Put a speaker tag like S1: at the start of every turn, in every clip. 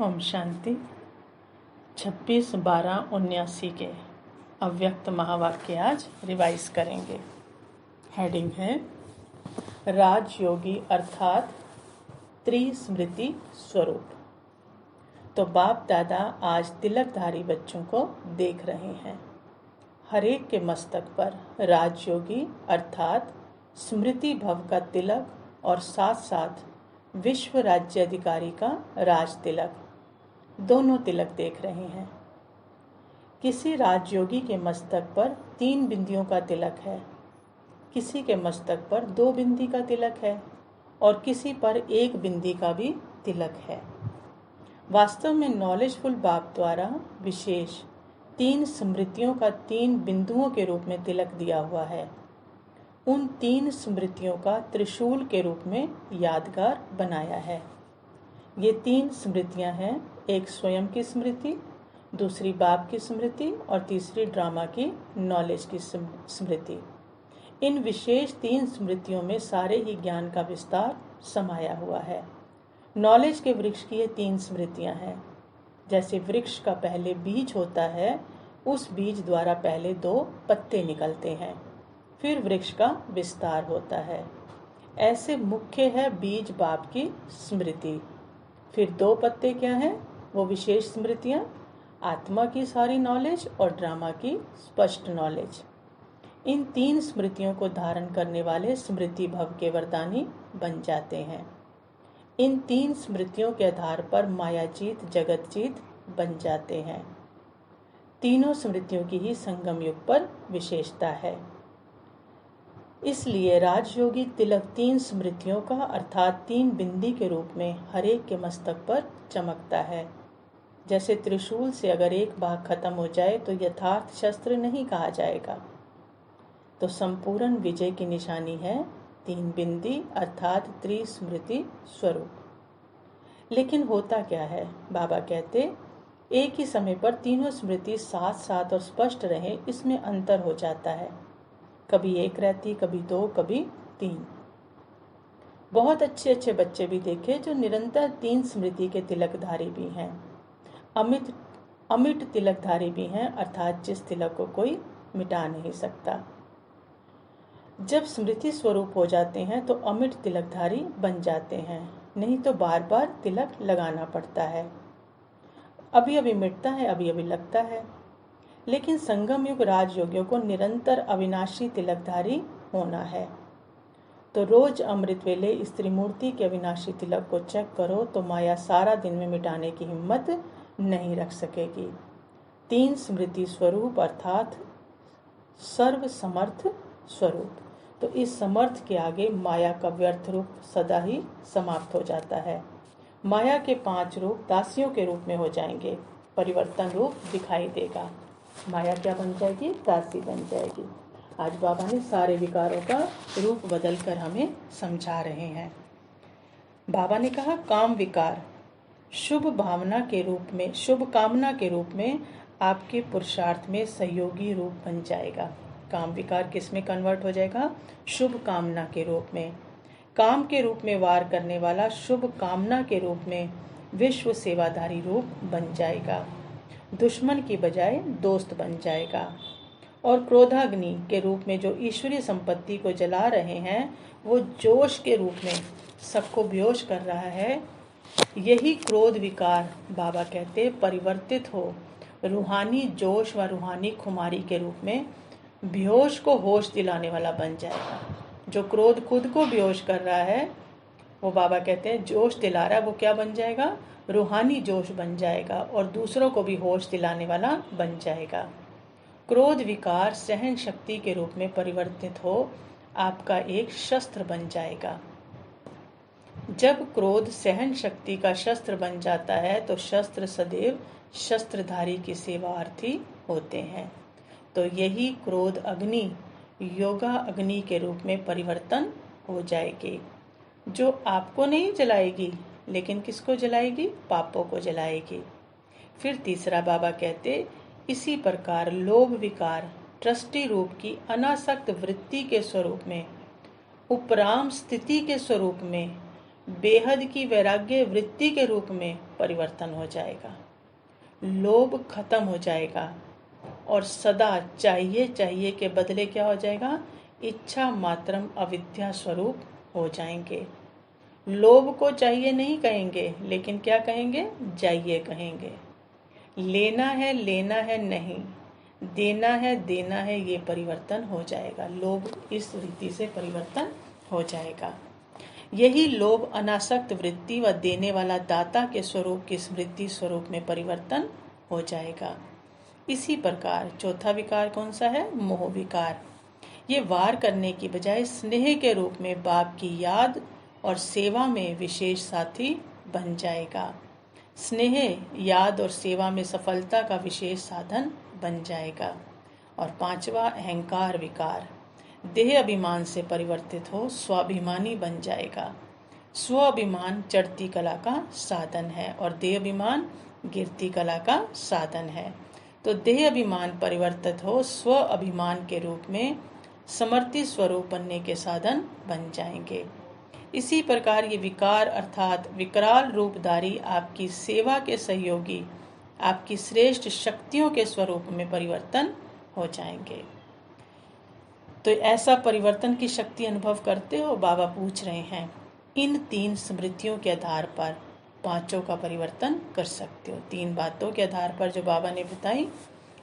S1: ओम शांति। 26/12/79 के अव्यक्त महावाक्य आज रिवाइज करेंगे। हेडिंग है राजयोगी अर्थात त्रिस्मृति स्वरूप। तो बाप दादा आज तिलकधारी बच्चों को देख रहे हैं। हरेक के मस्तक पर राजयोगी अर्थात स्मृति भव का तिलक और साथ साथ विश्व राज्य अधिकारी का राज तिलक, दोनों तिलक देख रहे हैं। किसी राजयोगी के मस्तक पर 3 बिंदियों का तिलक है, किसी के मस्तक पर 2 बिंदी का तिलक है और किसी पर 1 बिंदी का भी तिलक है। वास्तव में नॉलेजफुल बाप द्वारा विशेष 3 स्मृतियों का 3 बिंदुओं के रूप में तिलक दिया हुआ है। उन 3 स्मृतियों का त्रिशूल के रूप में यादगार बनाया है। ये 3 स्मृतियां हैं, एक स्वयं की स्मृति, दूसरी बाप की स्मृति और तीसरी ड्रामा की नॉलेज की स्मृति। इन विशेष 3 स्मृतियों में सारे ही ज्ञान का विस्तार समाया हुआ है। नॉलेज के वृक्ष की ये 3 स्मृतियां हैं। जैसे वृक्ष का पहले बीज होता है, उस बीज द्वारा पहले 2 पत्ते निकलते हैं, फिर वृक्ष का विस्तार होता है। ऐसे मुख्य है बीज बाप की स्मृति। फिर 2 पत्ते क्या हैं? वो विशेष स्मृतियां, आत्मा की सारी नॉलेज और ड्रामा की स्पष्ट नॉलेज। इन 3 स्मृतियों को धारण करने वाले स्मृति भव के वरदानी बन जाते हैं। इन 3 स्मृतियों के आधार पर मायाजीत जगतजीत बन जाते हैं। तीनों स्मृतियों की ही संगम युग पर विशेषता है। इसलिए राजयोगी तिलक 3 स्मृतियों का अर्थात 3 बिंदी के रूप में हरेक के मस्तक पर चमकता है। जैसे त्रिशूल से अगर एक भाग खत्म हो जाए तो यथार्थ शस्त्र नहीं कहा जाएगा। तो संपूर्ण विजय की निशानी है 3 बिंदी अर्थात त्रिस्मृति स्वरूप। लेकिन होता क्या है? बाबा कहते एक ही समय पर तीनों स्मृति साथ साथ और स्पष्ट रहे, इसमें अंतर हो जाता है। कभी 1 रहती, कभी 2, कभी 3। बहुत अच्छे बच्चे भी देखे जो निरंतर 3 स्मृति के तिलकधारी भी हैं, अमिट तिलकधारी भी हैं, अर्थात जिस तिलक को कोई मिटा नहीं सकता। जब स्मृति स्वरूप हो जाते हैं तो अमिट तिलकधारी बन जाते हैं, नहीं तो बार बार तिलक लगाना पड़ता है। अभी अभी मिटता है, अभी अभी लगता है। लेकिन संगम युग राजयोगियों को निरंतर अविनाशी तिलकधारी होना है। तो रोज अमृत वेले इस त्रिमूर्ति के अविनाशी तिलक को चेक करो तो माया सारा दिन में मिटाने की हिम्मत नहीं रख सकेगी। 3 स्मृति स्वरूप अर्थात सर्व समर्थ स्वरूप। तो इस समर्थ के आगे माया का व्यर्थ रूप सदा ही समाप्त हो जाता है। माया के 5 रूप दासियों के रूप में हो जाएंगे, परिवर्तन रूप दिखाई देगा। माया क्या बन जाएगी? दासी बन जाएगी। आज बाबा ने सारे विकारों का रूप बदलकर हमें समझा रहे हैं। बाबा ने कहा काम विकार शुभ भावना के रूप में, शुभ कामना के रूप में आपके पुरुषार्थ में सहयोगी रूप बन जाएगा। काम विकार किस में कन्वर्ट हो जाएगा? शुभ कामना के रूप में। काम के रूप में वार करने वाला शुभ कामना के रूप में विश्व सेवाधारी रूप बन जाएगा। दुश्मन की बजाय दोस्त बन जाएगा। और क्रोधाग्नि के रूप में जो ईश्वरीय संपत्ति को जला रहे हैं, वो जोश के रूप में सबको बेहोश कर रहा है। यही क्रोध विकार बाबा कहते परिवर्तित हो रूहानी जोश व रूहानी खुमारी के रूप में बेहोश को होश दिलाने वाला बन जाएगा। जो क्रोध खुद को बेहोश कर रहा है, वो बाबा कहते हैं जोश दिला रहा है, वो क्या बन जाएगा? रूहानी जोश बन जाएगा और दूसरों को भी होश दिलाने वाला बन जाएगा। क्रोध विकार सहन शक्ति के रूप में परिवर्तित हो आपका एक शस्त्र बन जाएगा। जब क्रोध सहन शक्ति का शस्त्र बन जाता है तो शस्त्र सदैव शस्त्रधारी की सेवार्थी होते हैं। तो यही क्रोध अग्नि योगा अग्नि के रूप में परिवर्तन हो जाएगी, जो आपको नहीं जलाएगी लेकिन किसको जलाएगी? पापों को जलाएगी। फिर तीसरा बाबा कहते इसी प्रकार लोभ विकार ट्रस्टी रूप की अनासक्त वृत्ति के स्वरूप में, उपराम स्थिति के स्वरूप में बेहद की वैराग्य वृत्ति के रूप में परिवर्तन हो जाएगा। लोभ खत्म हो जाएगा और सदा चाहिए चाहिए के बदले क्या हो जाएगा, इच्छा मात्रम अविद्या स्वरूप हो जाएंगे। लोभ को चाहिए नहीं कहेंगे, लेकिन क्या कहेंगे, जाइए कहेंगे। लेना है नहीं, देना है देना है, ये परिवर्तन हो जाएगा। लोभ इस रीति से परिवर्तन हो जाएगा। यही लोभ अनासक्त वृत्ति व देने वाला दाता के स्वरूप की स्मृति स्वरूप में परिवर्तन हो जाएगा। इसी प्रकार चौथा विकार कौन सा है, मोह विकार। ये वार करने की बजाय स्नेह के रूप में बाप की याद और सेवा में विशेष साथी बन जाएगा। स्नेह, याद और सेवा में सफलता का विशेष साधन बन जाएगा। और पांचवा अहंकार विकार, देह अभिमान से परिवर्तित हो स्वाभिमानी बन जाएगा। स्वाभिमान चढ़ती कला का साधन है और देह अभिमान गिरती कला का साधन है। तो देह अभिमान परिवर्तित हो स्व अभिमान के रूप में समर्थी स्वरूप बनने के साधन बन जाएंगे। इसी प्रकार ये विकार अर्थात विकराल रूपधारी आपकी सेवा के सहयोगी आपकी श्रेष्ठ शक्तियों के स्वरूप में परिवर्तन हो जाएंगे। तो ऐसा परिवर्तन की शक्ति अनुभव करते हो, बाबा पूछ रहे हैं। इन 3 स्मृतियों के आधार पर पांचों का परिवर्तन कर सकते हो। 3 बातों के आधार पर जो बाबा ने बताई,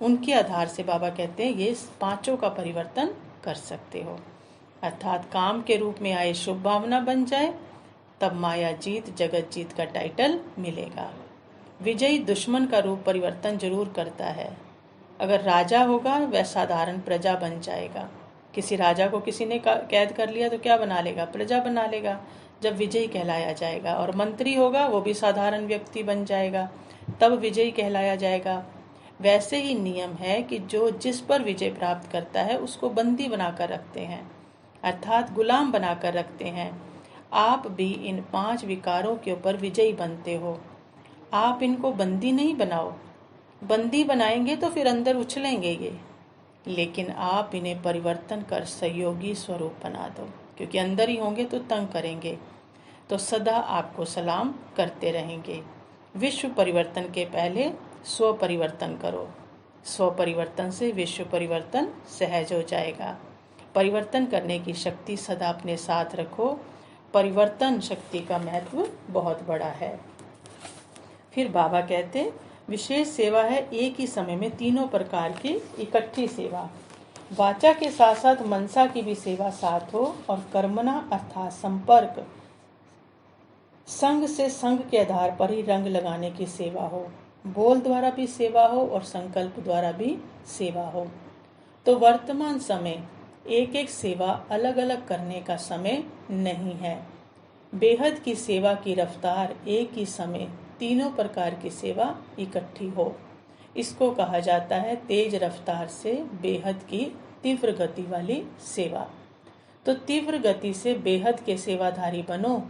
S1: उनके आधार से बाबा कहते हैं ये पांचों का परिवर्तन कर सकते हो। अर्थात काम के रूप में आए शुभ भावना बन जाए, तब माया जीत जगत जीत का टाइटल मिलेगा। विजयी दुश्मन का रूप परिवर्तन जरूर करता है। अगर राजा होगा वह साधारण प्रजा बन जाएगा। किसी राजा को किसी ने कैद कर लिया तो क्या बना लेगा, प्रजा बना लेगा, जब विजयी कहलाया जाएगा। और मंत्री होगा वो भी साधारण व्यक्ति बन जाएगा, तब विजयी कहलाया जाएगा। वैसे ही नियम है कि जो जिस पर विजय प्राप्त करता है उसको बंदी बनाकर रखते हैं, अर्थात गुलाम बनाकर रखते हैं। आप भी इन 5 विकारों के ऊपर विजयी बनते हो। आप इनको बंदी नहीं बनाओ, बंदी बनाएंगे तो फिर अंदर उछलेंगे ये, लेकिन आप इन्हें परिवर्तन कर सहयोगी स्वरूप बना दो, क्योंकि अंदर ही होंगे तो तंग करेंगे, तो सदा आपको सलाम करते रहेंगे। विश्व परिवर्तन के पहले स्व परिवर्तन करो। स्व परिवर्तन से विश्व परिवर्तन सहज हो जाएगा। परिवर्तन करने की शक्ति सदा अपने साथ रखो। परिवर्तन शक्ति का महत्व बहुत बड़ा है। फिर बाबा कहते विशेष सेवा है एक ही समय में तीनों प्रकार की इकट्ठी सेवा। वाचा के साथ साथ मनसा की भी सेवा साथ हो, और कर्मणा अर्थात संपर्क संग से संग के आधार पर ही रंग लगाने की सेवा हो। बोल द्वारा भी सेवा हो और संकल्प द्वारा भी सेवा हो। तो वर्तमान समय एक एक सेवा अलग अलग करने का समय नहीं है। बेहद की सेवा की रफ्तार एक ही समय तीनों प्रकार की सेवा इकट्ठी हो, इसको कहा जाता है तेज रफ्तार से बेहद की तीव्र गति वाली सेवा। तो तीव्र गति से बेहद के सेवाधारी बनो।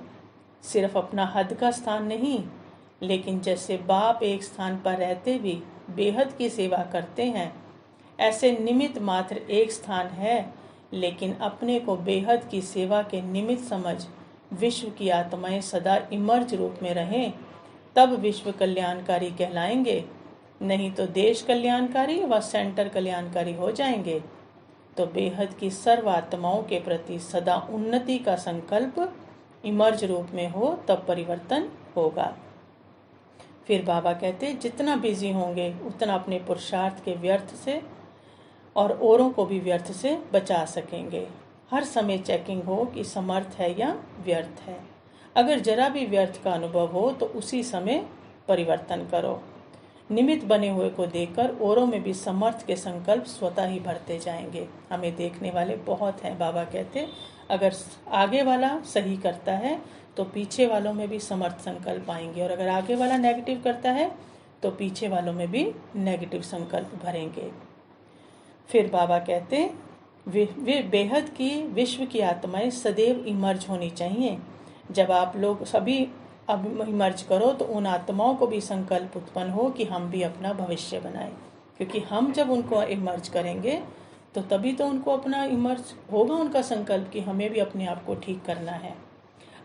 S1: सिर्फ अपना हद का स्थान नहीं, लेकिन जैसे बाप एक स्थान पर रहते भी बेहद की सेवा करते हैं, ऐसे निमित्त मात्र एक स्थान है, लेकिन अपने को बेहद की सेवा के निमित्त समझ विश्व की आत्माएं सदा इमर्ज रूप में रहें, तब विश्व कल्याणकारी कहलाएंगे। नहीं तो देश कल्याणकारी व सेंटर कल्याणकारी हो जाएंगे। तो बेहद की सर्व आत्माओं के प्रति सदा उन्नति का संकल्प इमर्ज रूप में हो, तब परिवर्तन होगा। फिर बाबा कहते जितना बिजी होंगे उतना अपने पुरुषार्थ के व्यर्थ से और औरों को भी व्यर्थ से बचा सकेंगे। हर समय चेकिंग हो कि समर्थ है या व्यर्थ है। अगर जरा भी व्यर्थ का अनुभव हो तो उसी समय परिवर्तन करो। निमित्त बने हुए को देखकर औरों में भी समर्थ के संकल्प स्वतः ही भरते जाएंगे। हमें देखने वाले बहुत हैं। बाबा कहते अगर आगे वाला सही करता है तो पीछे वालों में भी समर्थ संकल्प आएंगे, और अगर आगे वाला नेगेटिव करता है तो पीछे वालों में भी नेगेटिव संकल्प भरेंगे। फिर बाबा कहते वे बेहद की विश्व की आत्माएं सदैव इमर्ज होनी चाहिए। जब आप लोग सभी अब इमर्ज करो तो उन आत्माओं को भी संकल्प उत्पन्न हो कि हम भी अपना भविष्य बनाएं, क्योंकि हम जब उनको इमर्ज करेंगे तो तभी तो उनको अपना इमर्ज होगा उनका संकल्प कि हमें भी अपने आप को ठीक करना है।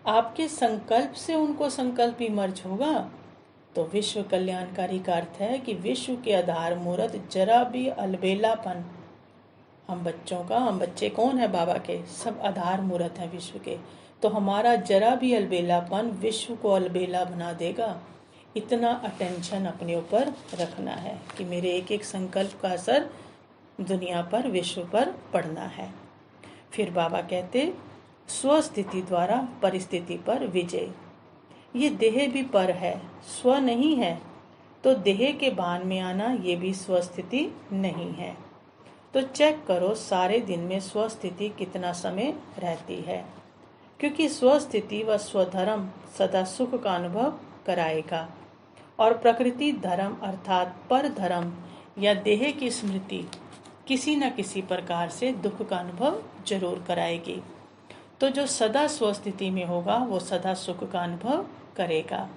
S1: आपके संकल्प से उनको संकल्प विमर्श होगा। तो विश्व कल्याणकारी का अर्थ है कि विश्व के आधार मूर्त जरा भी अलबेलापन, हम बच्चे कौन है बाबा के, सब आधार मूर्त हैं विश्व के, तो हमारा जरा भी अलबेलापन विश्व को अलबेला बना देगा। इतना अटेंशन अपने ऊपर रखना है कि मेरे एक एक संकल्प का असर दुनिया पर, विश्व पर पड़ना है। फिर बाबा कहते स्वस्थिति द्वारा परिस्थिति पर विजय। ये देह भी पर है, स्व नहीं है, तो देह के भान में आना ये भी स्वस्थिति नहीं है। तो चेक करो सारे दिन में स्वस्थिति कितना समय रहती है, क्योंकि स्वस्थिति व स्वधर्म सदा सुख का अनुभव कराएगा, और प्रकृति धर्म अर्थात पर धर्म या देह की स्मृति किसी न किसी प्रकार से दुख का अनुभव जरूर कराएगी। तो जो सदा स्वस्थिति में होगा वो सदा सुख का अनुभव करेगा।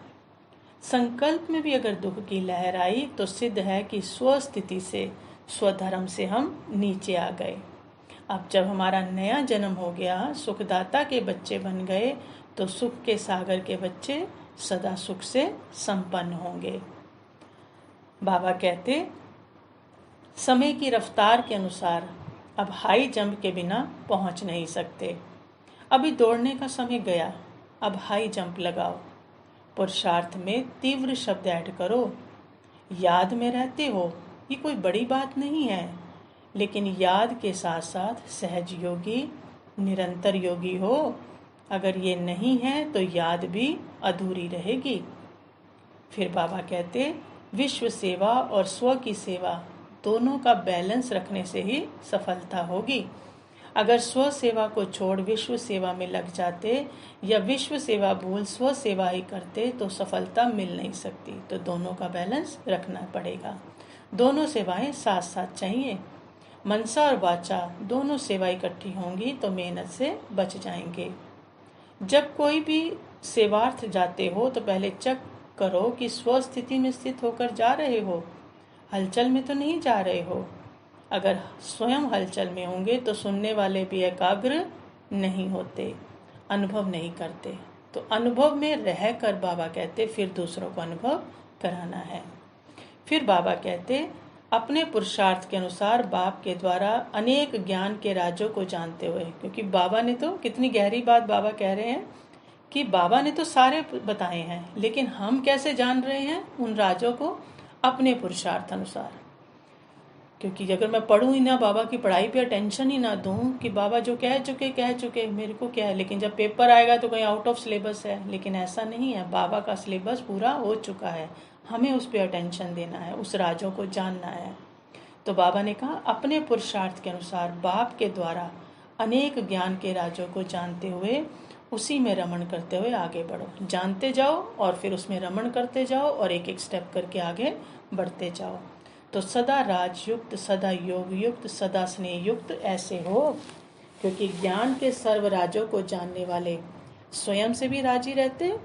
S1: संकल्प में भी अगर दुख की लहर आई तो सिद्ध है कि स्वस्थिति से, स्वधर्म से हम नीचे आ गए। अब जब हमारा नया जन्म हो गया, सुखदाता के बच्चे बन गए, तो सुख के सागर के बच्चे सदा सुख से संपन्न होंगे। बाबा कहते समय की रफ्तार के अनुसार अब हाई जंप के बिना पहुंच नहीं सकते। अभी दौड़ने का समय गया, अब हाई जंप लगाओ। पुरुषार्थ में तीव्र शब्द ऐड करो। याद में रहते हो, ये कोई बड़ी बात नहीं है, लेकिन याद के साथ साथ सहज योगी, निरंतर योगी हो। अगर ये नहीं है तो याद भी अधूरी रहेगी। फिर बाबा कहते विश्व सेवा और स्व की सेवा दोनों का बैलेंस रखने से ही सफलता होगी। अगर स्व सेवा को छोड़ विश्व सेवा में लग जाते या विश्व सेवा भूल स्व सेवा ही करते तो सफलता मिल नहीं सकती। तो दोनों का बैलेंस रखना पड़ेगा। दोनों सेवाएं साथ साथ चाहिए। मनसा और वाचा दोनों सेवा इकट्ठी होंगी तो मेहनत से बच जाएंगे। जब कोई भी सेवार्थ जाते हो तो पहले चेक करो कि स्व स्थिति में स्थित होकर जा रहे हो, हलचल में तो नहीं जा रहे हो। अगर स्वयं हलचल में होंगे तो सुनने वाले भी एकाग्र नहीं होते, अनुभव नहीं करते। तो अनुभव में रहकर बाबा कहते फिर दूसरों को अनुभव कराना है। फिर बाबा कहते अपने पुरुषार्थ के अनुसार बाप के द्वारा अनेक ज्ञान के राज्यों को जानते हुए, क्योंकि बाबा ने तो, कितनी गहरी बात बाबा कह रहे हैं कि बाबा ने तो सारे बताए हैं, लेकिन हम कैसे जान रहे हैं उन राज्यों को? अपने पुरुषार्थ अनुसार। क्योंकि अगर मैं पढ़ूं ही ना, बाबा की पढ़ाई पे अटेंशन ही ना दूं कि बाबा जो कह चुके मेरे को क्या है, लेकिन जब पेपर आएगा तो कहीं आउट ऑफ सिलेबस है, लेकिन ऐसा नहीं है। बाबा का सिलेबस पूरा हो चुका है, हमें उस पर अटेंशन देना है, उस राजों को जानना है। तो बाबा ने कहा अपने पुरुषार्थ के अनुसार बाप के द्वारा अनेक ज्ञान के राज्यों को जानते हुए उसी में रमण करते हुए आगे बढ़ो। जानते जाओ और फिर उसमें रमण करते जाओ और एक एक स्टेप करके आगे बढ़ते जाओ। तो सदा राजयुक्त, सदा योग युक्त, सदा स्नेह युक्त ऐसे हो, क्योंकि ज्ञान के सर्व राजों को जानने वाले स्वयं से भी राजी रहते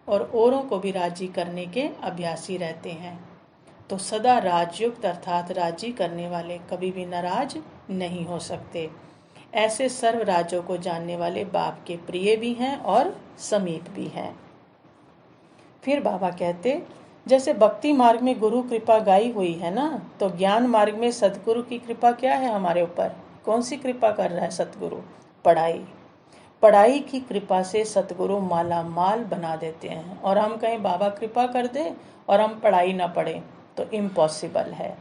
S1: और औरों को भी राजी करने के अभ्यासी रहते हैं। तो सदा राजयुक्त अर्थात राजी करने वाले कभी भी नाराज नहीं हो सकते। ऐसे सर्व राजों को जानने वाले बाप के प्रिय भी हैं और समीप भी हैं। फिर बाबा कहते जैसे भक्ति मार्ग में गुरु कृपा गाई हुई है ना, तो ज्ञान मार्ग में सदगुरु की कृपा क्या है हमारे ऊपर? कौन सी कृपा कर रहा है सतगुरु? पढ़ाई की कृपा से सतगुरु माला माल बना देते हैं। और हम कहें बाबा कृपा कर दे और हम पढ़ाई ना पढ़ें तो इम्पॉसिबल है।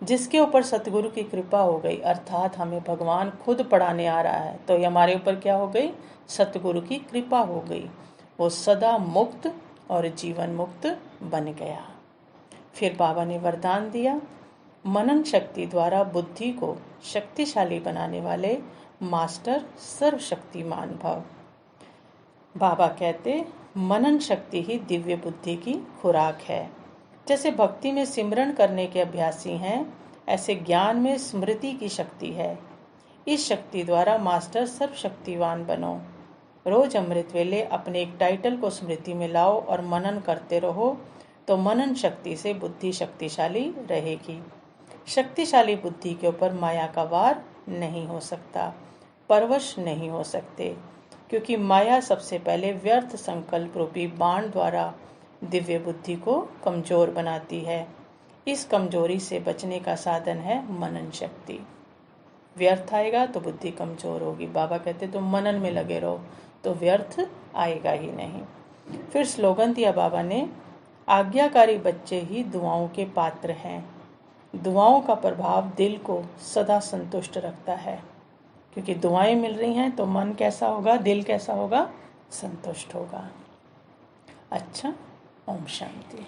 S1: जिसके ऊपर सतगुरु की कृपा हो गई, अर्थात हमें भगवान खुद पढ़ाने आ रहा है, तो ये हमारे ऊपर क्या हो गई? सतगुरु की कृपा हो गई। वो सदा मुक्त और जीवन मुक्त बन गया। फिर बाबा ने वरदान दिया, मनन शक्ति द्वारा बुद्धि को शक्तिशाली बनाने वाले मास्टर सर्वशक्तिमान भव। बाबा कहते मनन शक्ति ही दिव्य बुद्धि की खुराक है। जैसे भक्ति में सिमरन करने के अभ्यासी हैं, ऐसे ज्ञान में स्मृति की शक्ति है। इस शक्ति द्वारा मास्टर सर्वशक्तिवान बनो। रोज अमृत वेले अपने एक टाइटल को स्मृति में लाओ और मनन करते रहो, तो मनन शक्ति से बुद्धि शक्तिशाली रहेगी। शक्तिशाली बुद्धि के ऊपर माया का वार नहीं हो सकता, परवश नहीं हो सकते। क्योंकि माया सबसे पहले व्यर्थ संकल्प रूपी बाण द्वारा दिव्य बुद्धि को कमजोर बनाती है। इस कमजोरी से बचने का साधन है मनन शक्ति। व्यर्थ आएगा तो बुद्धि कमजोर होगी। बाबा कहते तुम मनन में लगे रहो तो व्यर्थ आएगा ही नहीं। फिर स्लोगन दिया बाबा ने, आज्ञाकारी बच्चे ही दुआओं के पात्र हैं। दुआओं का प्रभाव दिल को सदा संतुष्ट रखता है, क्योंकि दुआएं मिल रही हैं तो मन कैसा होगा, दिल कैसा होगा, संतुष्ट होगा। अच्छा, ओम शांति।